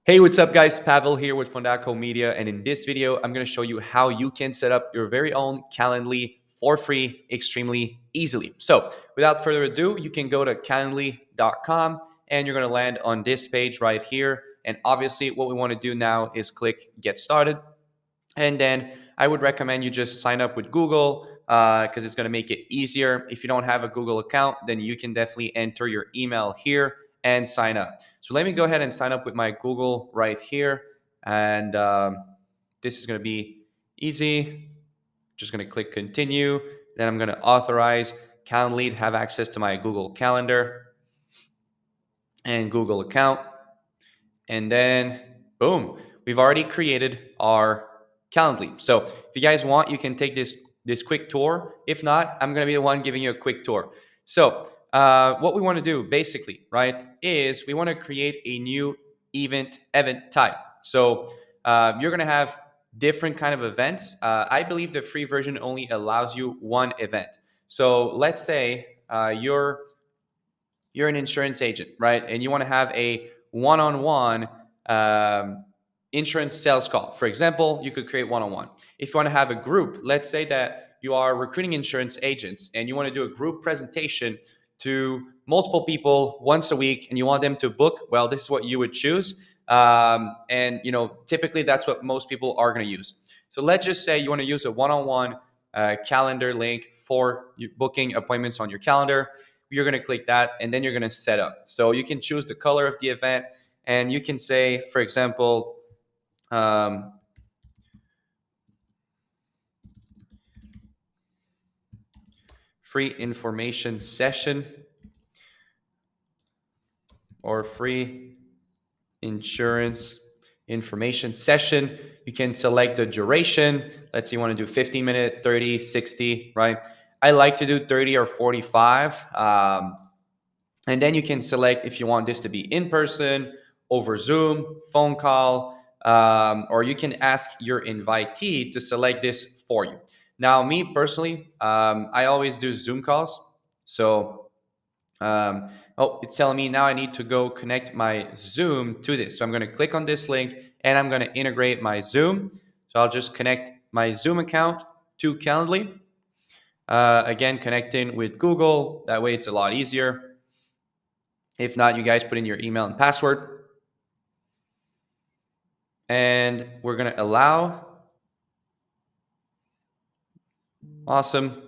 Hey, what's up, guys? Pavel here with Fondaco Media, and in this video, I'm going to show you how you can set up your very own Calendly for free extremely easily. So, without further ado, you can go to calendly.com and you're going to land on this page right here. And obviously, what we want to do now is click Get Started. And then I would recommend you just sign up with Google because it's going to make it easier. If you don't have a Google account, then you can definitely enter your email here and sign up. So let me go ahead and sign up with my Google right here. And this is going to be easy. Just going to click continue. Then I'm going to authorize Calendly to have access to my Google Calendar and Google account. And then boom, we've already created our Calendly. So if you guys want, you can take this quick tour. If not, I'm going to be the one giving you a quick tour. So what we want to do basically, right, is we want to create a new event type. So you're going to have different kind of events. I believe the free version only allows you one event. So let's say you're an insurance agent, right? And you want to have a one-on-one insurance sales call. For example, you could create one-on-one. If you want to have a group, let's say that you are recruiting insurance agents and you want to do a group presentation to multiple people once a week and you want them to book, well, this is what you would choose. And typically that's what most people are going to use. So let's just say you want to use a one-on-one calendar link for booking appointments on your calendar. You're going to click that and then you're going to set up. So you can choose the color of the event and you can say, for example, free information session or free insurance information session. You can select the duration. Let's say you want to do 15 minute, 30, 60, right? I like to do 30 or 45. And then you can select if you want this to be in person, over Zoom, phone call, or you can ask your invitee to select this for you. Now, me personally, I always do Zoom calls. So, oh, it's telling me now I need to go connect my Zoom to this. So I'm going to click on this link and I'm going to integrate my Zoom. So I'll just connect my Zoom account to Calendly. Again, connecting with Google. That way it's a lot easier. If not, you guys put in your email and password. And we're going to allow. Awesome.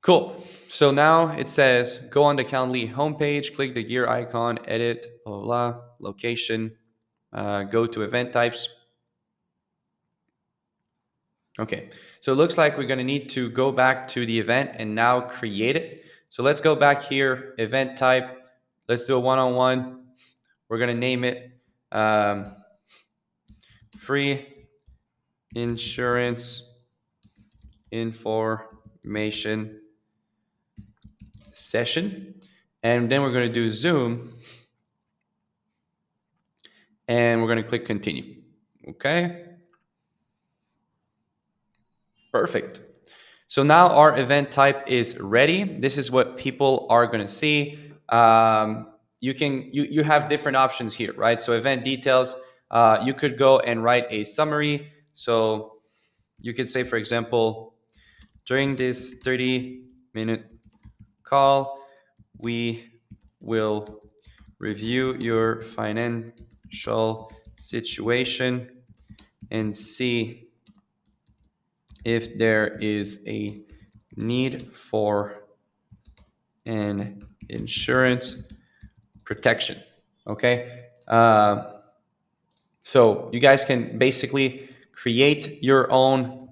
Cool. So now it says go on the Calendly homepage, click the gear icon, edit, blah, blah, blah, location, go to event types. Okay. So it looks like we're going to need to go back to the event and now create it. So let's go back here, event type. Let's do a one-on-one. We're going to name it free insurance information session. And then we're going to do Zoom. And we're going to click continue. Okay. Perfect. So now our event type is ready. This is what people are going to see. You have different options here, right? So event details, you could go and write a summary. So you could say, for example, during this 30-minute call, we will review your financial situation and see if there is a need for an insurance protection. Okay. So you guys can basically create your own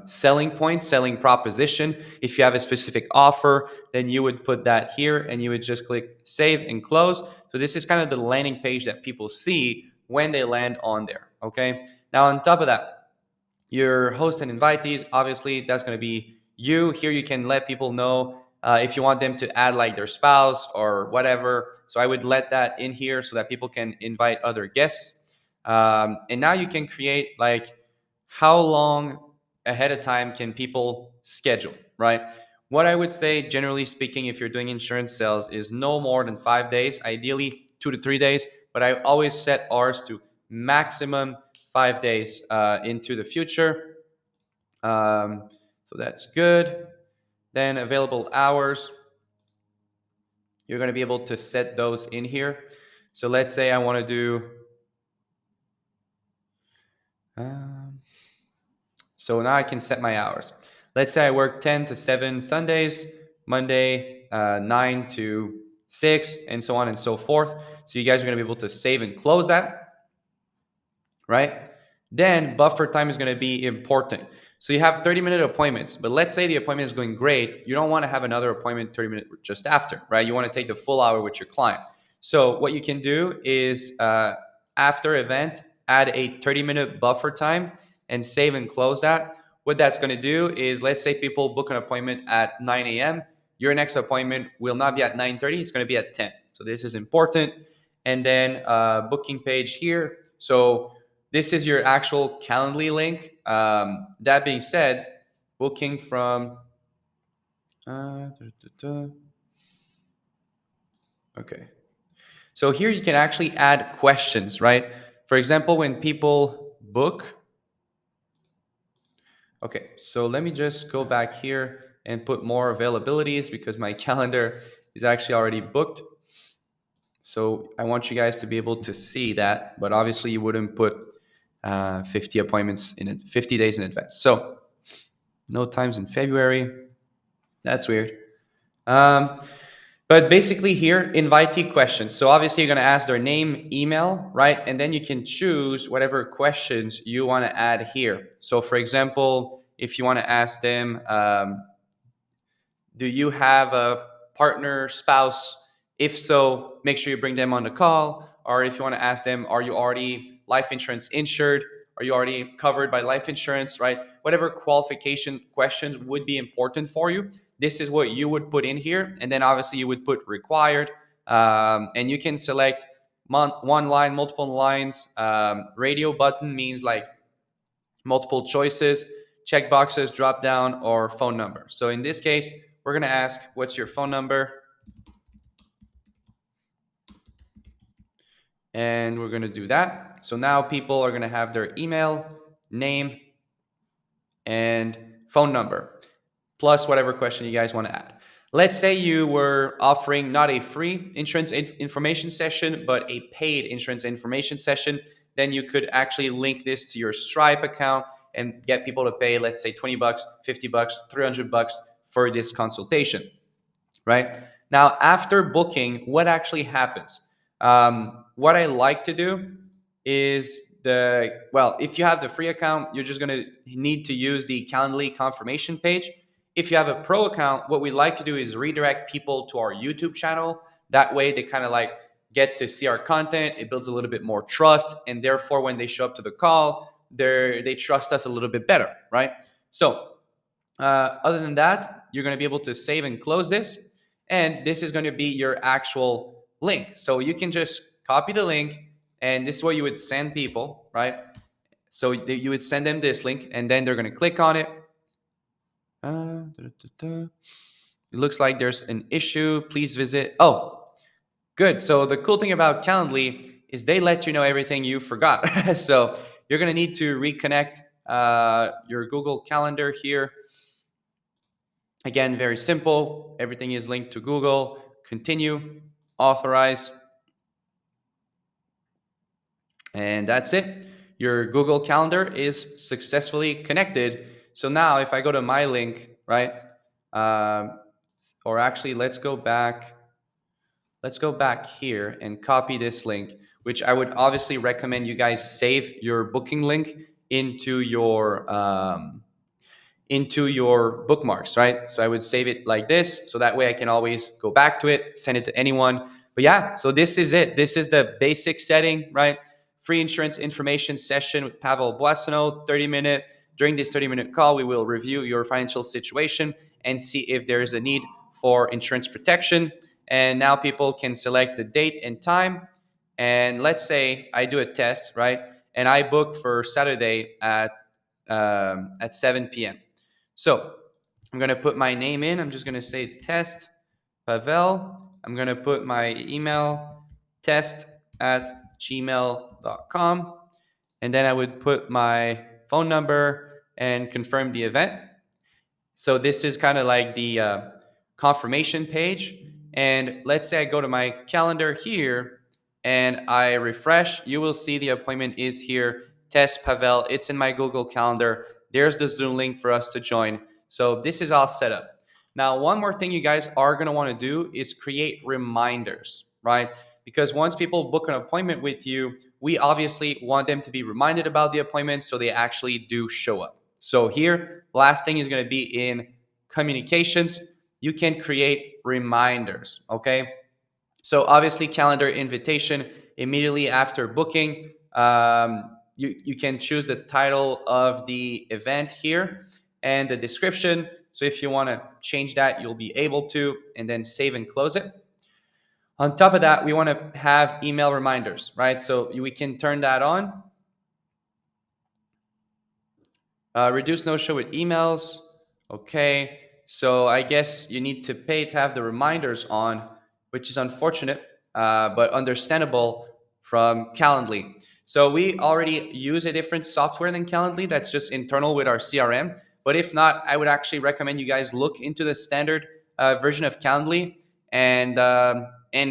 selling point, selling proposition. If you have a specific offer, then you would put that here and you would just click save and close. So this is kind of the landing page that people see when they land on there. Okay. Now, on top of that, your host and invitees, obviously, that's going to be you. Here you can let people know if you want them to add like their spouse or whatever. So I would let that in here so that people can invite other guests. And now you can create like how long ahead of time can people schedule, right? What I would say, generally speaking, if you're doing insurance sales, is no more than 5 days. Ideally, 2 to 3 days, but I always set ours to maximum 5 days into the future. So that's good. Then available hours, you're going to be able to set those in here. So let's say I want to do, um, so now I can set my hours. Let's say I work 10 to 7 Sundays, Monday 9 to 6, and so on and so forth. So you guys are going to be able to save and close that, right? Then buffer time is going to be important. So you have 30-minute appointments, but let's say the appointment is going great. You don't want to have another appointment 30 minutes just after, right? You want to take the full hour with your client. So what you can do is after event, add a 30-minute buffer time and save and close that. What that's going to do is, let's say people book an appointment at 9 a.m. Your next appointment will not be at 9:30. It's going to be at 10. So this is important. And then booking page here. So this is your actual Calendly link. That being said, booking from. Okay. So here you can actually add questions, right? For example, when people book. Okay, so let me just go back here and put more availabilities because my calendar is actually already booked. So I want you guys to be able to see that, but obviously you wouldn't put 50 appointments in 50 days in advance. So no times in February. That's weird. Um, but basically here, invitee questions. So obviously you're going to ask their name, email, right? And then you can choose whatever questions you want to add here. So for example, if you want to ask them, do you have a partner, spouse? If so, make sure you bring them on the call. Or if you want to ask them, are you already life insurance insured? Are you already covered by life insurance, right? Whatever qualification questions would be important for you, this is what you would put in here. And then obviously you would put required. And you can select one line, multiple lines. Radio button means like multiple choices, check boxes, drop down, or phone number. So in this case, we're going to ask, what's your phone number? And we're going to do that. So now people are going to have their email, name, and phone number, plus whatever question you guys want to add. Let's say you were offering not a free insurance information session, but a paid insurance information session. Then you could actually link this to your Stripe account and get people to pay, let's say $20, $50, $300 for this consultation, right? Now, after booking, what actually happens? What I like to do is if you have the free account, you're just going to need to use the Calendly confirmation page. If you have a pro account, what we like to do is redirect people to our YouTube channel. That way they kind of like get to see our content. It builds a little bit more trust. And therefore, when they show up to the call, they trust us a little bit better, right? So other than that, you're going to be able to save and close this. And this is going to be your actual link. So you can just copy the link, and this is what you would send people, right? So you would send them this link, and then they're going to click on it. It looks like there's an issue. Please visit. Oh, good. So the cool thing about Calendly is they let you know everything you forgot. So you're going to need to reconnect your Google Calendar here. Again, very simple. Everything is linked to Google. Continue, authorize, and that's it. Your Google Calendar is successfully connected. So now if I go to my link, right? Or actually, let's go back. Let's go back here and copy this link, which I would obviously recommend you guys save your booking link into your bookmarks, right? So I would save it like this. So that way I can always go back to it, send it to anyone. But yeah, so this is it. This is the basic setting, right? Free insurance information session with Pavel Boissonneau, 30-minute. During this 30-minute call, we will review your financial situation and see if there is a need for insurance protection. And now people can select the date and time. And let's say I do a test, right? And I book for Saturday at 7 p.m. So I'm going to put my name in. I'm just going to say test Pavel. I'm going to put my email test@gmail.com. And then I would put my phone number and confirm the event. So this is kind of like the confirmation page. And let's say I go to my calendar here and I refresh, you will see the appointment is here. Test Pavel, it's in my Google Calendar. There's the Zoom link for us to join. So this is all set up. Now, one more thing you guys are going to want to do is create reminders, right? Because once people book an appointment with you, we obviously want them to be reminded about the appointment so they actually do show up. So here, last thing is going to be in communications. You can create reminders, okay? So obviously, calendar invitation immediately after booking. You can choose the title of the event here and the description. So if you want to change that, you'll be able to, and then save and close it. On top of that, we want to have email reminders, right? So we can turn that on. Reduce no-show with emails. Okay. So I guess you need to pay to have the reminders on, which is unfortunate, but understandable from Calendly. So we already use a different software than Calendly that's just internal with our CRM. But if not, I would actually recommend you guys look into the standard version of Calendly and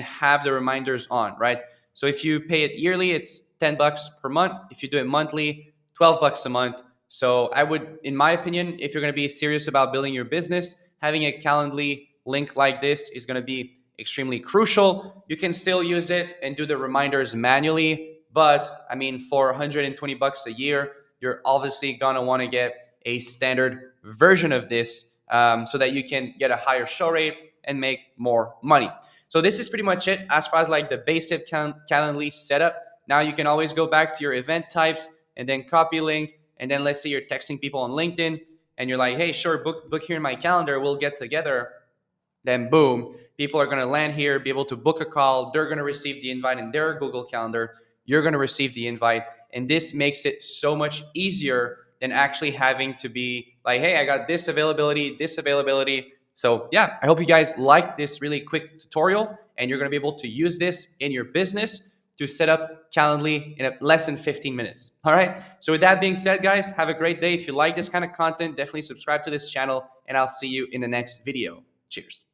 have the reminders on, right? So if you pay it yearly, it's $10 per month. If you do it monthly, $12 a month. So I would, in my opinion, if you're going to be serious about building your business, having a Calendly link like this is going to be extremely crucial. You can still use it and do the reminders manually, but I mean, for 120 bucks a year, you're obviously going to want to get a standard version of this so that you can get a higher show rate and make more money. So this is pretty much it as far as like the basic Calendly setup. Now you can always go back to your event types and then copy link. And then let's say you're texting people on LinkedIn and you're like, hey, sure, book here in my calendar. We'll get together. Then boom, people are going to land here, be able to book a call. They're going to receive the invite in their Google Calendar. You're going to receive the invite. And this makes it so much easier than actually having to be like, hey, I got this availability, this availability. So yeah, I hope you guys liked this really quick tutorial and you're going to be able to use this in your business to set up Calendly in less than 15 minutes. All right. So with that being said, guys, have a great day. If you like this kind of content, definitely subscribe to this channel and I'll see you in the next video. Cheers.